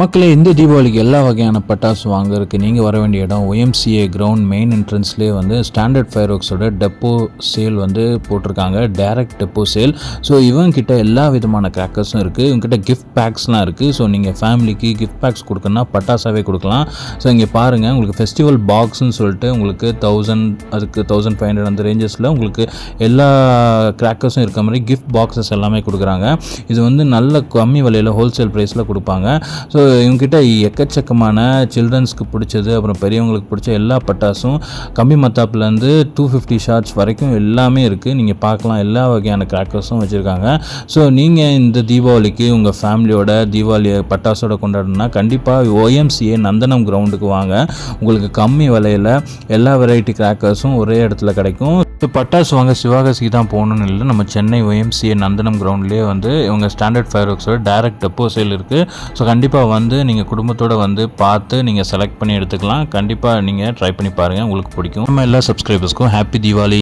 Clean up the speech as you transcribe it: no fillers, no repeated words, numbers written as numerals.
மக்களே, இந்த தீபாவளிக்கு எல்லா வகையான பட்டாசு வாங்குறதுக்கு நீங்கள் வர வேண்டிய இடம் ஒய்எம்சிஏ கிரவுண்ட் மெயின் என்ட்ரன்ஸ்லேயே வந்து ஸ்டாண்டர்ட் ஃபயர் ஒர்க்ஸோட டெப்போ சேல் வந்து போட்டிருக்காங்க. Direct depot sale. ஸோ இவங்ககிட்ட எல்லா விதமான கிராக்கர்ஸும் இருக்குது. இவங்ககிட்ட கிஃப்ட் பேக்ஸ்லாம் இருக்குது. ஸோ நீங்கள் ஃபேமிலிக்கு கிஃப்ட் பேக்ஸ் கொடுக்கணும்னா பட்டாசாவே கொடுக்கலாம். ஸோ இங்கே பாருங்கள், உங்களுக்கு ஃபெஸ்டிவல் பாக்ஸ்ன்னு சொல்லிட்டு உங்களுக்கு 1000 அதுக்கு 1500 அந்த ரேஞ்சஸில் உங்களுக்கு எல்லா கிராக்கர்ஸும் இருக்க மாதிரி கிஃப்ட் பாக்ஸஸ் எல்லாமே கொடுக்குறாங்க. இது வந்து நல்ல கம்மி விலையில் ஹோல்சேல் ப்ரைஸில் கொடுப்பாங்க. ஸோ இவங்ககிட்ட எக்கச்சக்கமான சில்ட்ரன்ஸ்க்கு பிடிச்சது, அப்புறம் பெரியவங்களுக்கு பிடிச்ச எல்லா பட்டாசும் கம்மி மத்தாப்புலேருந்து 250 ஷார்ட்ஸ் வரைக்கும் எல்லாமே இருக்குது. நீங்கள் பார்க்கலாம், எல்லா வகையான கிராக்கர்ஸும் வச்சுருக்காங்க. ஸோ நீங்கள் இந்த தீபாவளிக்கு உங்கள் ஃபேமிலியோட தீபாவளி பட்டாசோட கொண்டாடணும்னா கண்டிப்பாக ஒய்எம்சிஏ நந்தனம் கிரவுண்டுக்கு வாங்க. உங்களுக்கு கம்மி விலையில் எல்லா வெரைட்டி கிராக்கர்ஸும் ஒரே இடத்துல கிடைக்கும். இப்போ பட்டாசு வாங்க சிவகாசிக்கு தான் போகணுன்னு இல்லை, நம்ம சென்னை ஒய்எம்சிஏ நந்தனம் கிரவுண்ட்லேயே வந்து இவங்க ஸ்டாண்டர்ட் ஃபயர் ஒர்க்ஸோட டைரக்ட் டெப்போ சேல் இருக்குது. ஸோ கண்டிப்பாக வந்து நீங்கள் குடும்பத்தோடு வந்து பார்த்து நீங்கள் செலக்ட் பண்ணி எடுத்துக்கலாம். கண்டிப்பாக நீங்கள் ட்ரை பண்ணி பாருங்கள், உங்களுக்கு பிடிக்கும். நம்ம எல்லா சப்ஸ்கிரைபர்ஸ்க்கும் ஹாப்பி தீபாவளி.